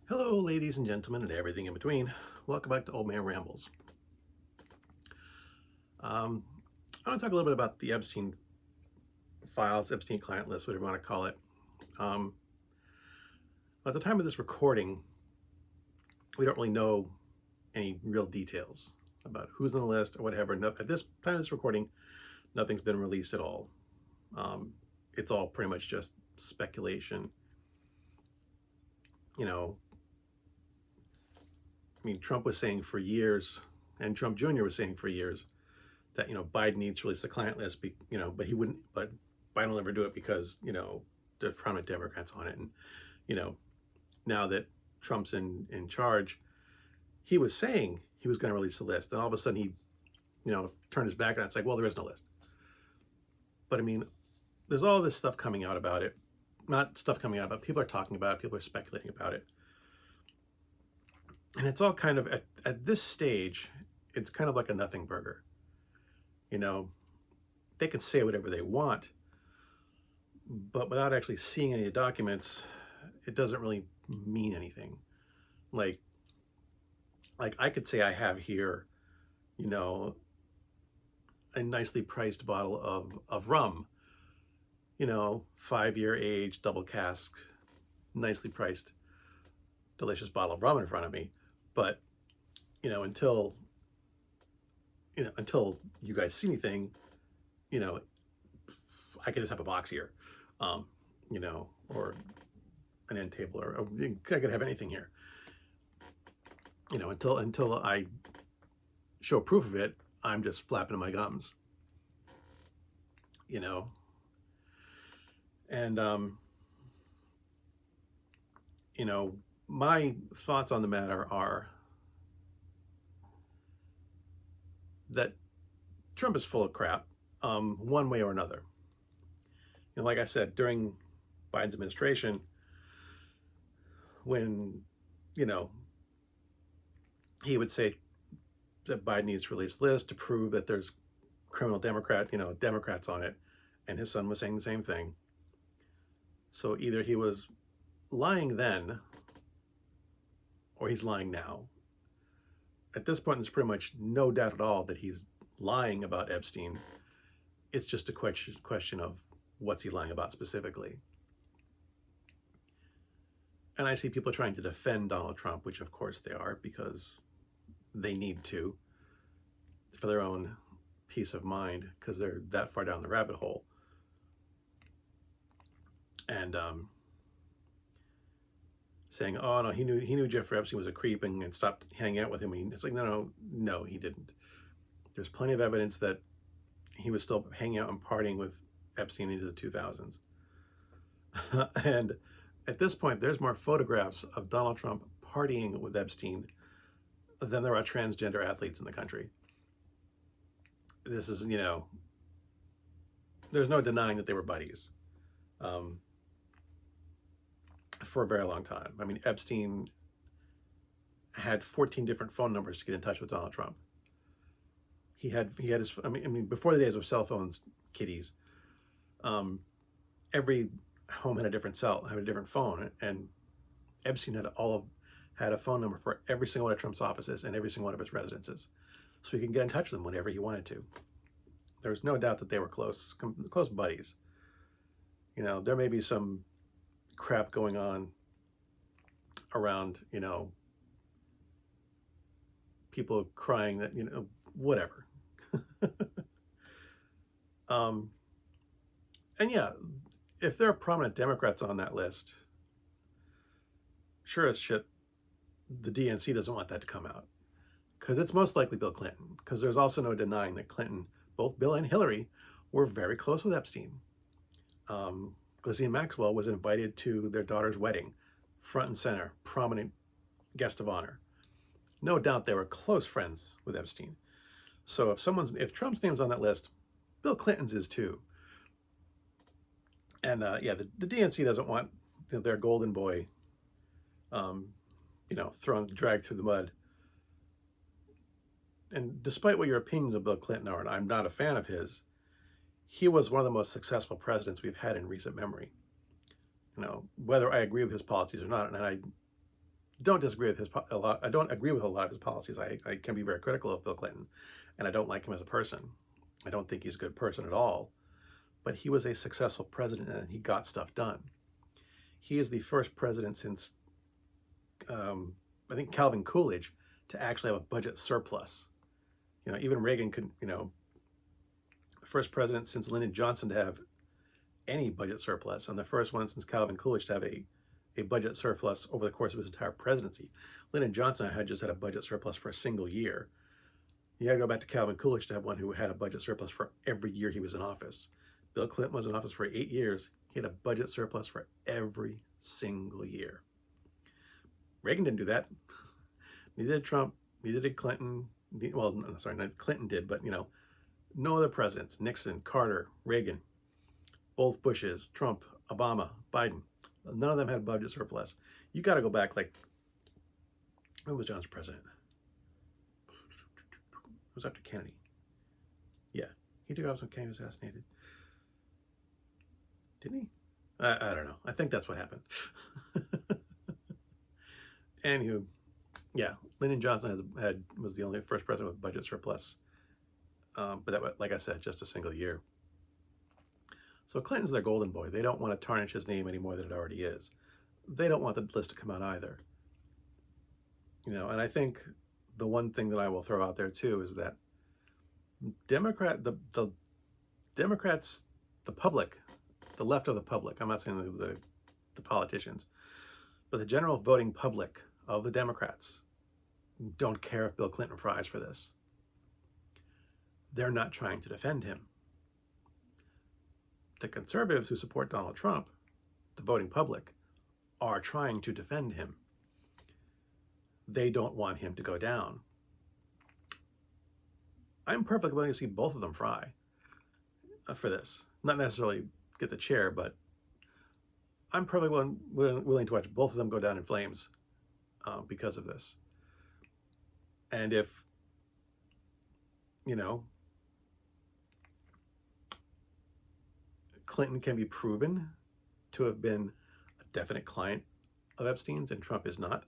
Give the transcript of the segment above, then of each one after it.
Hello, ladies and gentlemen, and everything in between. Welcome back to Old Man Rambles. Um, I want to talk a little bit about the Epstein files, Epstein client list, whatever you want to call it. Um, at the time of this recording, we don't really know any real details about who's on the list or whatever. No, at this time of this recording, nothing's been released at all. Um, it's all pretty much just speculation. You know, I mean, Trump was saying for years, and Trump Jr. was saying for years, that Biden needs to release the client list, but he wouldn't. But Biden will never do it because there's prominent Democrats on it, and you know now that Trump's in charge, he was saying he was going to release the list, and all of a sudden he turned his back on it. It's like, well, there is no list. But I mean, there's all this stuff coming out about it. Not stuff coming out, but people are talking about it. People are speculating about it, and it's all kind of at this stage, it's kind of like a nothing burger. You know, they can say whatever they want, but without actually seeing any of the documents, it doesn't really mean anything. Like, like I could say I have here, you know, a nicely priced bottle of rum, 5-year age, double cask, nicely priced, delicious bottle of rum in front of me. But, you know, until until you guys see anything, you know, I could just have a box here, um, or an end table, or I could have anything here. Until I show proof of it, I'm just flapping my gums. You know, and my thoughts on the matter are that Trump is full of crap, one way or another. Like I said, during Biden's administration, when you know he would say that Biden needs to release lists to prove that there's criminal Democrats on it, and his son was saying the same thing. So either he was lying then, or he's lying now. At this point, there's pretty much no doubt at all that he's lying about Epstein. It's just a question of what's he lying about specifically. And I see people trying to defend Donald Trump, which of course they are, because they need to for their own peace of mind, because they're that far down the rabbit hole. And saying, "Oh no, he knew Jeffrey Epstein was a creep and stopped hanging out with him." It's like, no, he didn't. There's plenty of evidence that he was still hanging out and partying with Epstein into the 2000s. And at this point, there's more photographs of Donald Trump partying with Epstein than there are transgender athletes in the country. This is, there's no denying that they were buddies for a very long time. I mean, Epstein had 14 different phone numbers to get in touch with Donald Trump. He had his. I mean, before the days of cell phones, kiddies, every home had a different had a different phone, and Epstein had a phone number for every single one of Trump's offices and every single one of his residences, so he could get in touch with them whenever he wanted to. There's no doubt that they were close buddies. There may be some crap going on around, people crying that, whatever. And yeah, if there are prominent Democrats on that list, sure as shit, the DNC doesn't want that to come out, because it's most likely Bill Clinton, because there's also no denying that Clinton, both Bill and Hillary, were very close with Epstein. Ghislaine Maxwell was invited to their daughter's wedding, front and center, prominent guest of honor. No doubt they were close friends with Epstein. So if Trump's name's on that list, Bill Clinton's is too. And yeah, the DNC doesn't want their golden boy, dragged through the mud. And despite what your opinions of Bill Clinton are, and I'm not a fan of his, he was one of the most successful presidents we've had in recent memory. Whether I agree with his policies or not, and don't disagree with a lot. I don't agree with a lot of his policies. I can be very critical of Bill Clinton, and I don't like him as a person. I don't think he's a good person at all. But he was a successful president, and he got stuff done. He is the first president since I think Calvin Coolidge to actually have a budget surplus. Even Reagan could. First president since Lyndon Johnson to have any budget surplus, and the first one since Calvin Coolidge to have a budget surplus over the course of his entire presidency. Lyndon Johnson had just had a budget surplus for a single year. You got to go back to Calvin Coolidge to have one who had a budget surplus for every year he was in office. Bill Clinton was in office for 8 years. He had a budget surplus for every single year. Reagan didn't do that. Neither did Trump. Neither did Clinton. Well, sorry, not Clinton did, but no other presidents. Nixon, Carter, Reagan, both Bushes, Trump, Obama, Biden. None of them had budget surplus. You got to go back, like, when was Johnson president? It was after Kennedy. Yeah, he took office when Kennedy was assassinated. Didn't he? I don't know. I think that's what happened. Anywho, yeah, Lyndon Johnson was the only first president with budget surplus. But that, like I said, just a single year. So Clinton's their golden boy. They don't want to tarnish his name any more than it already is. They don't want the list to come out either. And I think the one thing that I will throw out there too is that the Democrats, the public, the left of the public, I'm not saying the politicians, but the general voting public of the Democrats don't care if Bill Clinton fries for this. They're not trying to defend him. The conservatives who support Donald Trump, the voting public, are trying to defend him. They don't want him to go down. I'm perfectly willing to see both of them fry for this. Not necessarily get the chair, but I'm perfectly willing to watch both of them go down in flames because of this. And if, Clinton can be proven to have been a definite client of Epstein's and Trump is not,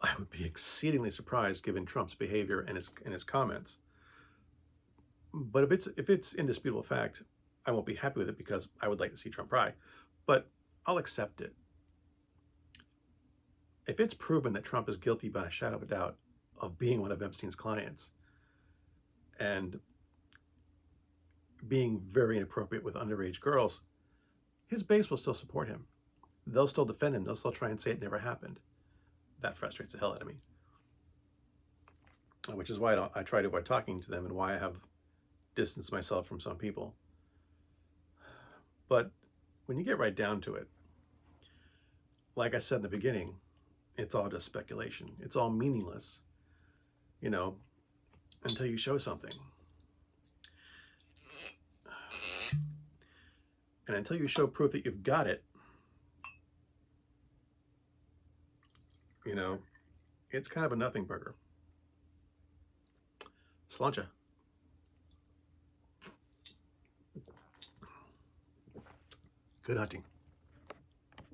I would be exceedingly surprised given Trump's behavior and his comments. But if it's indisputable fact, I won't be happy with it because I would like to see Trump fry. But I'll accept it. If it's proven that Trump is guilty beyond a shadow of a doubt of being one of Epstein's clients and being very inappropriate with underage girls, his base will still support him. They'll still defend him. They'll still try and say it never happened. That frustrates the hell out of me. Which is why I try to avoid talking to them and why I have distanced myself from some people. But when you get right down to it, like I said in the beginning, it's all just speculation. It's all meaningless, until you show something. And until you show proof that you've got it, it's kind of a nothing burger. Sláinte. Good hunting.